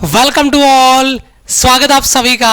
Welcome to all. स्वागत आप सभी का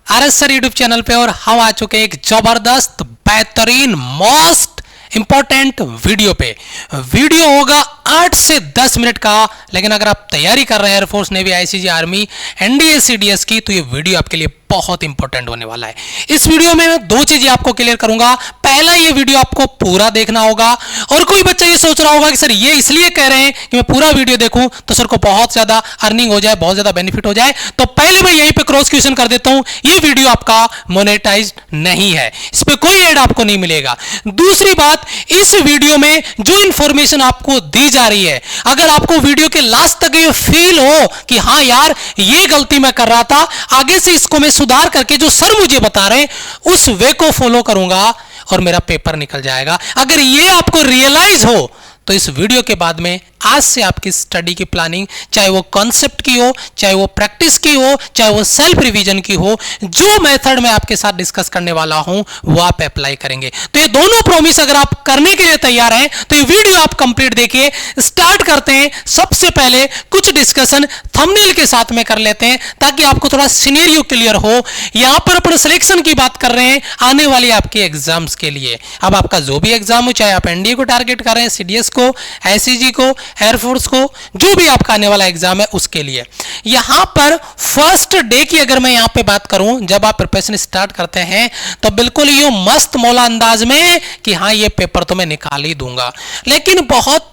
आरएस सर यूट्यूब चैनल पे। और हम आ चुके एक जबरदस्त बेहतरीन मोस्ट इंपॉर्टेंट वीडियो पे। वीडियो होगा 8 से 10 मिनट का, लेकिन अगर आप तैयारी कर रहे हैं air force, navy, ICG, army, NDA, CDS की, तो ये वीडियो आपके लिए बहुत इंपॉर्टेंट होने वाला है। इस वीडियो में मैं दो चीजें आपको क्लियर करूंगा। पहला, ये वीडियो आपको पूरा देखना होगा। और कोई बच्चा ये सोच रहा होगा कि सर ये इसलिए कह रहे हैं कि मैं पूरा वीडियो देखूं तो सर को बहुत ज्यादा अर्निंग हो जाए, बहुत ज्यादा बेनिफिट हो जाए। तो पहले मैं यहीं पे क्रॉस क्वेश्चन कर देता हूं, ये वीडियो आपका मोनेटाइज नहीं है, इस पे कोई ऐड आपको नहीं मिलेगा। दूसरी बात, इस वीडियो में जो इंफॉर्मेशन आपको दी जा रही है, अगर आपको वीडियो के लास्ट तक ये फील हो कि हाँ यार ये गलती मैं कर रहा था, आगे से इसको मैं सुधार करके जो सर मुझे बता रहे हैं उस वे को फॉलो करूंगा और मेरा पेपर निकल जाएगा, अगर ये आपको रियलाइज हो तो इस वीडियो के बाद में आज से आपकी स्टडी की प्लानिंग, चाहे वो कॉन्सेप्ट की हो, चाहे वो प्रैक्टिस की हो, चाहे वो सेल्फ रिवीजन की हो, जो मेथड मैं आपके साथ डिस्कस करने वाला हूं वो आप अप्लाई करेंगे। तो ये दोनों प्रॉमिस अगर आप करने के लिए तैयार हैं तो ये वीडियो आप कंप्लीट देखिए। स्टार्ट करते हैं। सबसे पहले कुछ डिस्कशन थंबनेल के साथ में कर लेते हैं ताकि आपको थोड़ा सिनेरियो क्लियर हो। यहां पर अपन सिलेक्शन की बात कर रहे हैं आने वाली आपके एग्जाम्स के लिए। अब आपका जो भी एग्जाम हो, चाहे आप एनडीए को टारगेट कर रहे हैं, सीडीएस को, आईसीजी को, एयरफोर्स को, जो भी आपका आने वाला एग्जाम है उसके लिए। यहां पर फर्स्ट डे की अगर मैं यहां पे बात करूं, जब आप प्रिपरेशन स्टार्ट करते हैं तो बिल्कुल ये मस्त मौला अंदाज में कि हाँ ये पेपर तो मैं निकाल ही दूंगा, लेकिन बहुत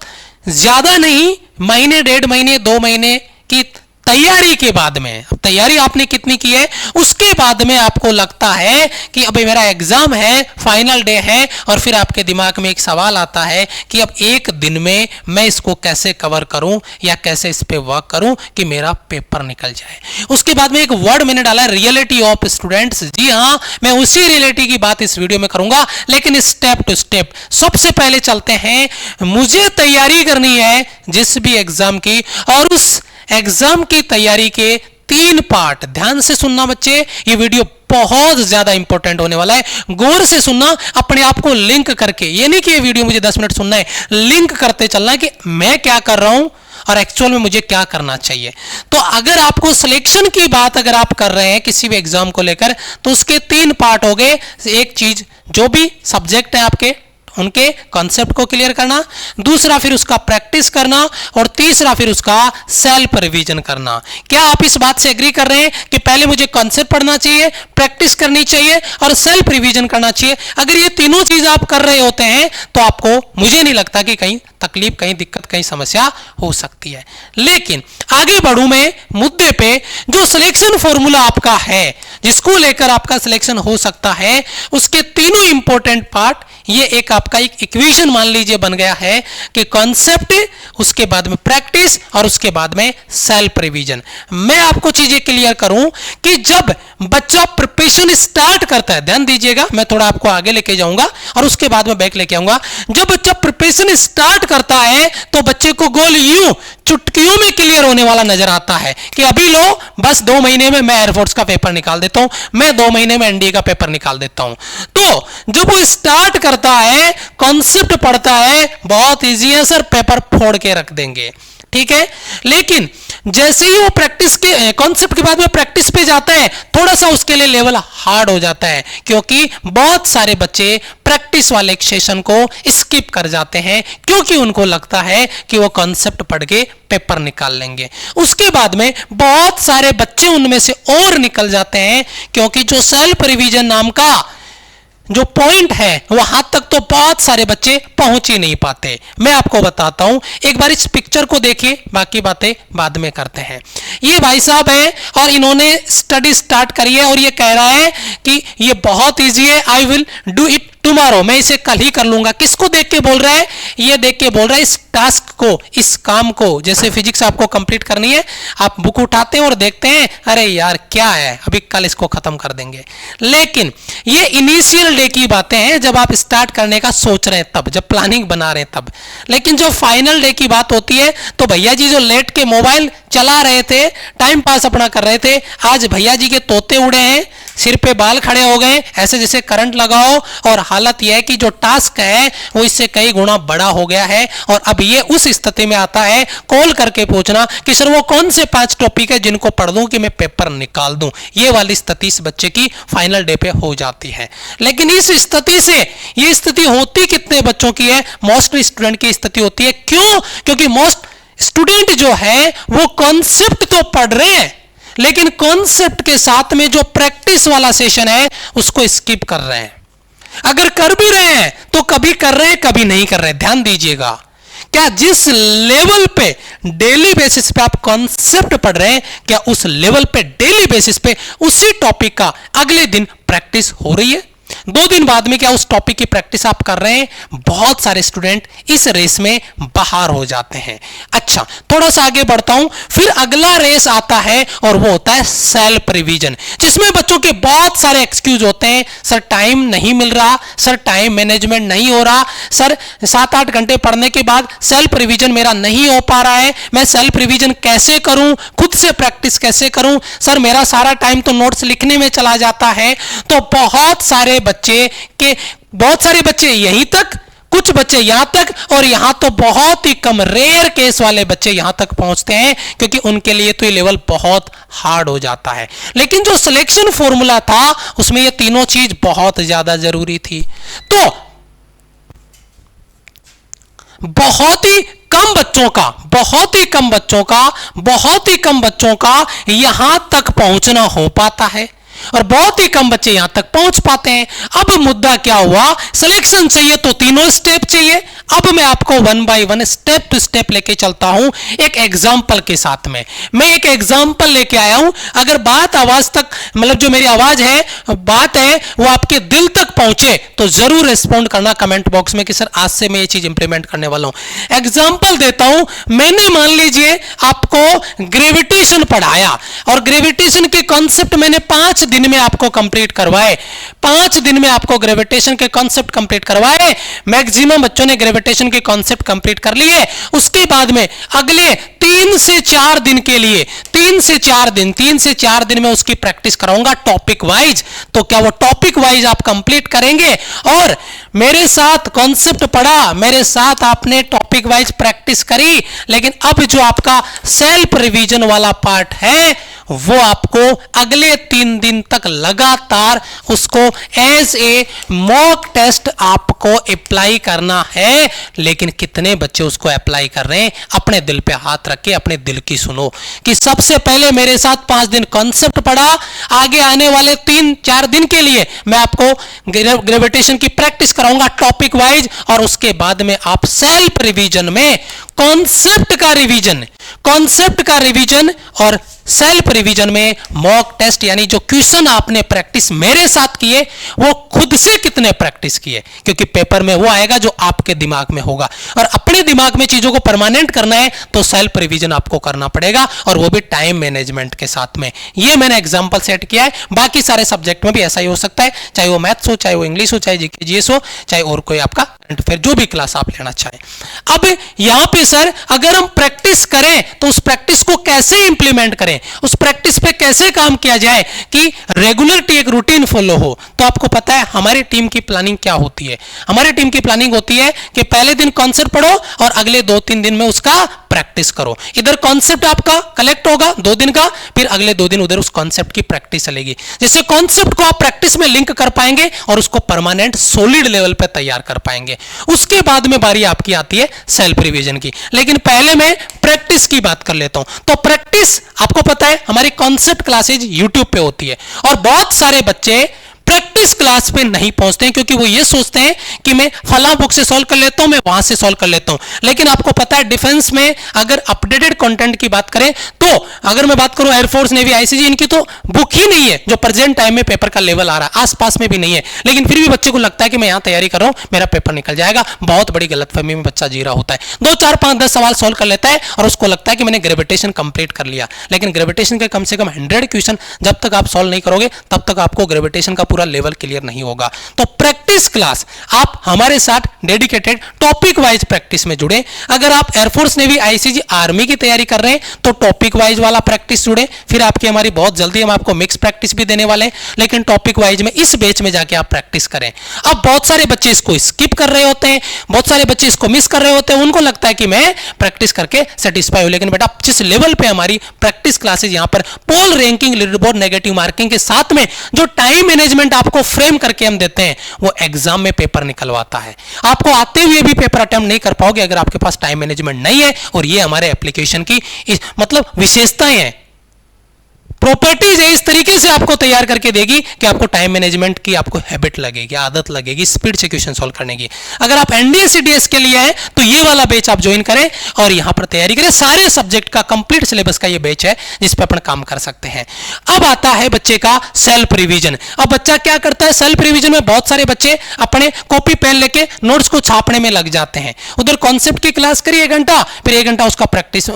ज्यादा नहीं, महीने, 1.5 महीने, 2 महीने की तैयारी के बाद में, अब तैयारी आपने कितनी की है उसके बाद में आपको लगता है कि अभी मेरा एग्जाम है, फाइनल डे है, और फिर आपके दिमाग में एक सवाल आता है कि अब एक दिन में मैं इसको कैसे कवर करूं या कैसे इस पे वर्क करूं कि मेरा पेपर निकल जाए। उसके बाद में एक वर्ड मैंने डाला है, रियलिटी ऑफ स्टूडेंट्स। जी हाँ, मैं उसी रियलिटी की बात इस वीडियो में करूंगा, लेकिन स्टेप टू स्टेप। सबसे पहले चलते हैं, मुझे तैयारी करनी है जिस भी एग्जाम की, और उस एग्जाम की तैयारी के 3 पार्ट। ध्यान से सुनना बच्चे, ये वीडियो बहुत ज्यादा इंपॉर्टेंट होने वाला है, गौर से सुनना, अपने आप को लिंक करके। ये नहीं कि ये वीडियो मुझे 10 मिनट सुनना है, लिंक करते चलना है कि मैं क्या कर रहा हूं और एक्चुअल में मुझे क्या करना चाहिए। तो अगर आपको सिलेक्शन की बात अगर आप कर रहे हैं किसी भी एग्जाम को लेकर, तो उसके 3 पार्ट हो गए। एक चीज, जो भी सब्जेक्ट है आपके उनके कॉन्सेप्ट को क्लियर करना, दूसरा फिर उसका प्रैक्टिस करना, और तीसरा फिर उसका सेल्फ रिवीजन करना। क्या आप इस बात से एग्री कर रहे हैं कि पहले मुझे कॉन्सेप्ट पढ़ना चाहिए, प्रैक्टिस करनी चाहिए और सेल्फ रिवीजन करना चाहिए? अगर ये तीनों चीज आप कर रहे होते हैं तो आपको, मुझे नहीं लगता कि कहीं तकलीफ, कहीं दिक्कत, कहीं समस्या हो सकती है। लेकिन आगे बढ़ूं मैं मुद्दे पे, जो सिलेक्शन फॉर्मूला आपका है जिसको लेकर आपका सिलेक्शन हो सकता है, उसके तीनों इंपॉर्टेंट पार्ट, ये एक आपका एक इक्वेशन मान लीजिए बन गया है कि कॉन्सेप्ट, उसके बाद में प्रैक्टिस और उसके बाद में सेल्फ रिवीजन। मैं आपको चीजें क्लियर करूं कि जब बच्चा प्रिपरेशन स्टार्ट करता है, ध्यान दीजिएगा, मैं थोड़ा आपको आगे लेके जाऊंगा और उसके बाद में बैक लेके आऊंगा। जब बच्चा प्रिपरेशन स्टार्ट करता है तो बच्चे को गोल यूं चुटकियों में क्लियर होने वाला नजर आता है कि अभी लो, बस 2 महीने में मैं एयरफोर्स का पेपर निकाल देता हूं, मैं 2 महीने में एनडीए का पेपर निकाल देता हूं। तो जब वो स्टार्ट करता है, कॉन्सेप्ट पढ़ता है, बहुत इजी है सर, पेपर फोड़ के रख देंगे, ठीक है। लेकिन जैसे ही वो प्रैक्टिस के कॉन्सेप्ट के बाद में प्रैक्टिस पे जाता है, थोड़ा सा उसके लिए लेवल हार्ड हो जाता है, क्योंकि बहुत सारे बच्चे प्रैक्टिस वाले सेशन को स्किप कर जाते हैं क्योंकि उनको लगता है कि वो कॉन्सेप्ट पढ़ के पेपर निकाल लेंगे। उसके बाद में बहुत सारे बच्चे उनमें से और निकल जाते हैं क्योंकि जो सेल्फ रिवीजन नाम का जो पॉइंट है वहां तक तो बहुत सारे बच्चे पहुंच ही नहीं पाते। मैं आपको बताता हूं, एक बार इस पिक्चर को देखिए, बाकी बातें बाद में करते हैं। ये भाई साहब हैं और इन्होंने स्टडी स्टार्ट करी है और ये कह रहा है कि ये बहुत इजी है, I will do it tomorrow, मैं इसे कल ही कर लूंगा। किसको देख के बोल रहा है? ये देख के बोल रहा है इस टास्क को, इस काम को। जैसे फिजिक्स आपको कंप्लीट करनी है, आप बुक उठाते हैं और देखते हैं अरे यार क्या है, अभी कल इसको खत्म कर देंगे। लेकिन ये इनिशियल डे की बातें हैं, जब आप स्टार्ट करने का सोच रहे हैं तब, जब प्लानिंग बना रहे हैं तब। लेकिन जो फाइनल डे की बात होती है तो भैया जी जो लेट के मोबाइल चला रहे थे, टाइम पास अपना कर रहे थे, आज भैया जी के तोते उड़े हैं, सिर पे बाल खड़े हो गए, ऐसे जैसे करंट लगाओ, और हालत यह है कि जो टास्क है वो इससे कई गुना बड़ा हो गया है। और अब ये उस स्थिति में आता है कॉल करके पूछना कि सर वो कौन से 5 टॉपिक है जिनको पढ़ दूं कि मैं पेपर निकाल दूं। ये वाली स्थिति इस बच्चे की फाइनल डे पे हो जाती है। लेकिन इस स्थिति से, ये स्थिति होती कितने बच्चों की है? मोस्ट स्टूडेंट की स्थिति होती है। क्यों? क्योंकि मोस्ट स्टूडेंट जो है वो कॉन्सेप्ट तो पढ़ रहे हैं, लेकिन कॉन्सेप्ट के साथ में जो प्रैक्टिस वाला सेशन है उसको स्किप कर रहे हैं। अगर कर भी रहे हैं तो कभी कर रहे हैं, कभी नहीं कर रहे हैं। ध्यान दीजिएगा, क्या जिस लेवल पे डेली बेसिस पे आप कॉन्सेप्ट पढ़ रहे हैं, क्या उस लेवल पे डेली बेसिस पे उसी टॉपिक का अगले दिन प्रैक्टिस हो रही है? 2 दिन बाद में क्या उस टॉपिक की प्रैक्टिस आप कर रहे हैं? बहुत सारे स्टूडेंट इस रेस में बाहर हो जाते हैं। अच्छा, थोड़ा सा आगे बढ़ता हूं। फिर अगला रेस आता है और वो होता है सेल्फ रिवीजन, जिसमें बच्चों के बहुत सारे एक्सक्यूज होते हैं। सर टाइम नहीं मिल रहा, सर टाइम मैनेजमेंट नहीं हो रहा, सर 7-8 घंटे पढ़ने के बाद सेल्फ रिवीजन मेरा नहीं हो पा रहा है, मैं सेल्फ रिवीजन कैसे करूं, खुद से प्रैक्टिस कैसे करूं, सर मेरा सारा टाइम तो नोट्स लिखने में चला जाता है। तो बहुत सारे बच्चे यहीं तक, कुछ बच्चे यहां तक, और यहां तो बहुत ही कम रेयर केस वाले बच्चे यहां तक पहुंचते हैं, क्योंकि उनके लिए तो ये लेवल बहुत हार्ड हो जाता है। लेकिन जो सिलेक्शन फॉर्मूला था उसमें ये तीनों चीज बहुत ज्यादा जरूरी थी। तो बहुत ही कम बच्चों का यहां तक पहुंचना हो पाता है, और बहुत ही कम बच्चे यहां तक पहुंच पाते हैं। अब मुद्दा क्या हुआ? सिलेक्शन चाहिए तो तीनों स्टेप चाहिए। अब मैं आपको 1 बाय 1 स्टेप टू स्टेप लेके चलता हूं, एक एग्जाम्पल के साथ में। मैं एक एग्जाम्पल लेके आया हूं। अगर बात आवाज तक, मतलब जो मेरी आवाज है, बात है, वो आपके दिल तक पहुंचे तो जरूर रिस्पॉन्ड करना कमेंट बॉक्स में कि सर आज से मैं ये चीज इंप्लीमेंट करने वाला हूं। एग्जाम्पल देता हूं। मैंने, मान लीजिए, आपको ग्रेविटेशन पढ़ाया, और ग्रेविटेशन के कॉन्सेप्ट मैंने 5 दिन में आपको कंप्लीट करवाए। 5 दिन में आपको ग्रेविटेशन के कॉन्सेप्ट कंप्लीट करवाए। मैक्सिमम बच्चों ने ग्रेविटेशन के कॉन्सेप्ट कंप्लीट कर लिए। उसके बाद में अगले 3 से 4 दिन के लिए, 3 से 4 दिन में उसकी प्रैक्टिस कराऊंगा टॉपिक वाइज। तो क्या वो टॉपिक वाइज आप कंप्लीट करेंगे? और मेरे साथ कॉन्सेप्ट पढ़ा, मेरे साथ आपने टॉपिक वाइज प्रैक्टिस करी, लेकिन अब जो आपका सेल्फ रिवीजन वाला पार्ट है वो आपको अगले 3 दिन तक लगातार उसको एज ए मॉक टेस्ट आपको अप्लाई करना है। लेकिन कितने बच्चे उसको अप्लाई कर रहे हैं? अपने दिल पे हाथ रख के अपने दिल की सुनो कि सबसे पहले मेरे साथ 5 दिन कॉन्सेप्ट पढ़ा, आगे आने वाले 3-4 दिन के लिए मैं आपको ग्रेविटेशन की प्रैक्टिस कराऊंगा टॉपिक वाइज, और उसके बाद में आप सेल्फ रिवीजन में कॉन्सेप्ट का रिवीजन और सेल्फ रिवीजन में मॉक टेस्ट, यानी जो क्वेश्चन आपने प्रैक्टिस मेरे साथ किए वो खुद से कितने प्रैक्टिस किए, क्योंकि पेपर में वो आएगा जो आपके दिमाग में होगा। और अपने दिमाग में चीजों को परमानेंट करना है तो सेल्फ रिवीजन आपको करना पड़ेगा, और वो भी टाइम मैनेजमेंट के साथ में। ये मैंने एग्जांपल सेट किया है। बाकी सारे सब्जेक्ट में भी ऐसा ही हो सकता है, चाहे वो मैथ्स हो, चाहे वो इंग्लिश हो, चाहे जीके जीएस हो, चाहे और कोई आपका करंट अफेयर, जो भी क्लास आप लेना चाहें। अब यहां पे सर अगर हम प्रैक्टिस करें तो उस प्रैक्टिस को कैसे इंप्लीमेंट करें, उस प्रैक्टिस पे कैसे काम किया जाए कि रेगुलरिटी, एक रूटीन फॉलो हो। तो आपको पता है हमारी टीम की प्लानिंग क्या होती है? हमारी टीम की प्लानिंग होती है कि पहले दिन कॉन्सेप्ट पढ़ो और अगले 2-3 दिन में उसका प्रैक्टिस करो। इधर कॉन्सेप्ट आपका कलेक्ट होगा 2 दिन का, फिर अगले 2 दिन उधर उस कॉन्सेप्ट की प्रैक्टिस चलेगी। जैसे कॉन्सेप्ट को आप प्रैक्टिस में लिंक कर पाएंगे और उसको परमानेंट सॉलिड लेवल पे तैयार कर पाएंगे। उसके बाद में बारी आपकी आती है सेल्फ रिवीजन की। लेकिन पहले मैं प्रैक्टिस की बात कर लेता हूं। तो प्रैक्टिस आपको पता है हमारी कॉन्सेप्ट क्लासेज यूट्यूब पे होती है, और बहुत सारे बच्चे प्रैक्टिस क्लास पे नहीं पहुंचते हैं क्योंकि वो ये सोचते हैं कि मैं फला बुक से सॉल्व कर लेता हूं, मैं वहां से सॉल्व कर लेता हूं। लेकिन आपको पता है डिफेंस में अगर अपडेटेड कंटेंट की बात करें तो अगर मैं बात करूं एयरफोर्स, नेवी, आईसीजी, इनकी तो बुक ही नहीं है जो प्रेजेंट टाइम में पेपर का लेवल आ रहा है, आसपास में भी नहीं है। लेकिन फिर भी बच्चे को लगता है कि मैं यहां तैयारी कर रहा हूं, मेरा पेपर निकल जाएगा। बहुत बड़ी गलतफहमी में बच्चा जी रहा होता है। 2, 4, 5, 10 सवाल सॉल्व कर लेता है और उसको लगता है कि मैंने ग्रेविटेशन कंप्लीट कर लिया। लेकिन ग्रेविटेशन के कम से कम 100 क्वेश्चन जब तक आप सॉल्व नहीं करोगे तब तक आपको ग्रेविटेशन का पूरा लेवल लेवल क्लियर नहीं होगा। तो प्रैक्टिस क्लास आप हमारे साथ डेडिकेटेड टॉपिक वाइज प्रैक्टिस में जुड़े। अगर आप एयरफोर्स नेवी आईसीजी आर्मी की तैयारी कर रहे हैं तो टॉपिक वाइज वाला प्रैक्टिस जुड़े। फिर आपकी हमारी बहुत जल्दी हम आपको मिक्स प्रैक्टिस भी देने वाले हैं, लेकिन टॉपिक वाइज में इस बैच में जाके आप प्रैक्टिस करें। अब बहुत सारे बच्चे इसको स्किप कर रहे होते हैं, बहुत सारे बच्चे इसको मिस कर रहे होते हैं, उनको लगता है कि मैं प्रैक्टिस करके सेटिस्फाई हूं। लेकिन बेटा जिस लेवल पे हमारी प्रैक्टिस क्लासेज यहां पर पोल रैंकिंग, लीडरबोर्ड, नेगेटिव मार्किंग के साथ में जो टाइम मैनेजमेंट आपको फ्रेम करके हम देते हैं वो एग्जाम में पेपर निकलवाता है। आपको आते हुए भी पेपर अटेम्प्ट नहीं कर पाओगे अगर आपके पास टाइम मैनेजमेंट नहीं है। और ये हमारे एप्लीकेशन की मतलब विशेषताएं हैं, प्रॉपर्टीज है, इस तरीके से आपको तैयार करके देगी कि आपको टाइम मैनेजमेंट की आपको हैबिट लगेगी, आदत लगेगी, स्पीड से क्वेश्चन सॉल्व करने की। अगर आप एनडीए सीडीएस के लिए हैं तो ये वाला बैच आप ज्वाइन करें और यहां पर तैयारी करें। सारे सब्जेक्ट का कंप्लीट सिलेबस का ये बैच है जिस पे अपन काम कर सकते हैं। अब आता है बच्चे का सेल्फ रिवीजन। अब बच्चा क्या करता है सेल्फ रिवीजन में, बहुत सारे बच्चे अपने कॉपी पेन लेके नोट्स को छापने में लग जाते हैं। उधर कॉन्सेप्ट की क्लास करिए 1 घंटा, फिर 1 घंटा उसका प्रैक्टिस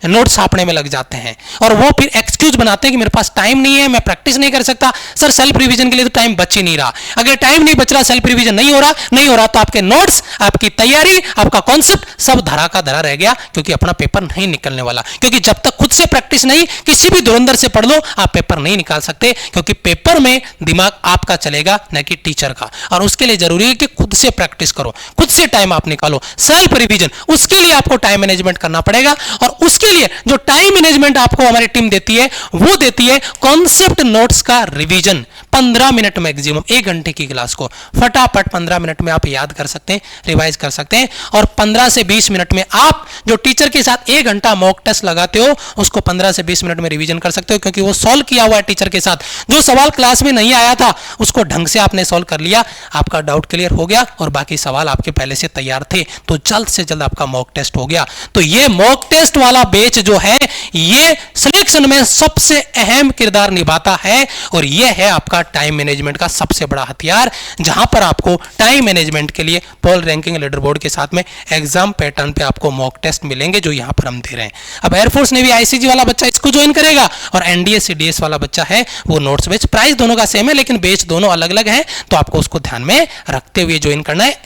नोट्स छापने में लग जाते हैं और वो फिर एक्सक्यूज बनाते हैं कि मेरे पास टाइम नहीं है, मैं प्रैक्टिस नहीं कर सकता। सर सेल्फ रिवीजन के लिए तो टाइम बच ही नहीं रहा। अगर टाइम नहीं बच रहा, सेल्फ रिवीजन नहीं हो रहा तो आपके नोट्स, आपकी तैयारी, आपका कॉन्सेप्ट सब धरा का धरा रह गया, क्योंकि अपना पेपर नहीं निकलने वाला। क्योंकि जब तक खुद से प्रैक्टिस नहीं, किसी भी धुरंधर से पढ़ लो, आप पेपर नहीं निकाल सकते। क्योंकि पेपर में दिमाग आपका चलेगा न कि टीचर का, और उसके लिए जरूरी है कि खुद से प्रैक्टिस करो, खुद से टाइम आप निकालो। सेल्फ रिवीजन, उसके लिए आपको टाइम मैनेजमेंट करना पड़ेगा। और उसके लिए जो टाइम मैनेजमेंट आपको हमारी टीम देती है वो देती है कॉन्सेप्ट नोट्स का रिवीजन। 15 मिनट मैक्सिमम, 1 घंटे की क्लास को फटाफट 15 मिनट में आप याद कर सकते हैं, रिवाइज कर सकते हैं। और 15 से 20 मिनट में आप जो टीचर के साथ 1 घंटा मॉक टेस्ट लगाते हो उसको 15 से 20 मिनट में रिवीजन कर सकते हो, क्योंकि वो सॉल्व किया हुआ है टीचर के साथ। जो सवाल क्लास में नहीं आया था उसको ढंग से आपने सॉल्व कर लिया, आपका डाउट क्लियर हो गया और बाकी सवाल आपके पहले से तैयार थे, तो जल्द से जल्द आपका मॉक टेस्ट हो गया। तो ये मॉक टेस्ट वाला बैच जो है ये सिलेक्शन में सबसे अहम किरदार निभाता है। और यह है आपका टाइम मैनेजमेंट का सबसे बड़ा हथियार, जहां पर आपको टाइम मैनेजमेंट के लिए पोल रैंकिंग, लीडर बोर्ड के साथ में एग्जाम पैटर्न पे आपको मॉक टेस्ट मिलेंगे जो यहां पर हम दे रहे हैं। अब एयरफोर्स नेवी आईसीजी वाला बच्चा इसको ज्वाइन करेगा और एनडीए सीडीएस वाला बच्चा है वो नोट्स बैच। प्राइस दोनों का सेम है लेकिन बैच दोनों अलग अलग है, तो आपको उसको ध्यान में रखते हुए ज्वाइन करना है,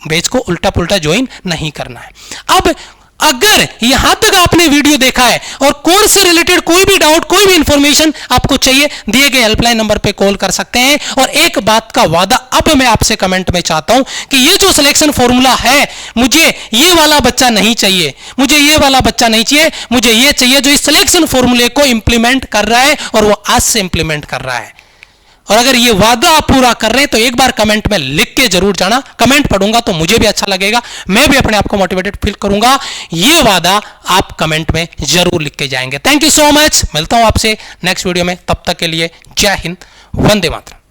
बैच को उल्टा पुल्टा ज्वाइन नहीं करना है। अब अगर यहां तक आपने वीडियो देखा है और कोर्स से रिलेटेड कोई भी डाउट, कोई भी इंफॉर्मेशन आपको चाहिए, दिए गए हेल्पलाइन नंबर पे कॉल कर सकते हैं। और एक बात का वादा अब मैं आपसे कमेंट में चाहता हूं कि ये जो सिलेक्शन फॉर्मूला है, मुझे ये वाला बच्चा नहीं चाहिए, मुझे ये वाला बच्चा नहीं चाहिए, मुझे ये चाहिए जो इस सिलेक्शन फॉर्मूले को इंप्लीमेंट कर रहा है और वो आज से इंप्लीमेंट कर रहा है। और अगर ये वादा आप पूरा कर रहे हैं तो एक बार कमेंट में लिख के जरूर जाना। कमेंट पढ़ूंगा तो मुझे भी अच्छा लगेगा, मैं भी अपने आप को मोटिवेटेड फील करूंगा। ये वादा आप कमेंट में जरूर लिख के जाएंगे। थैंक यू सो मच, मिलता हूं आपसे नेक्स्ट वीडियो में, तब तक के लिए जय हिंद, वंदे मातरम।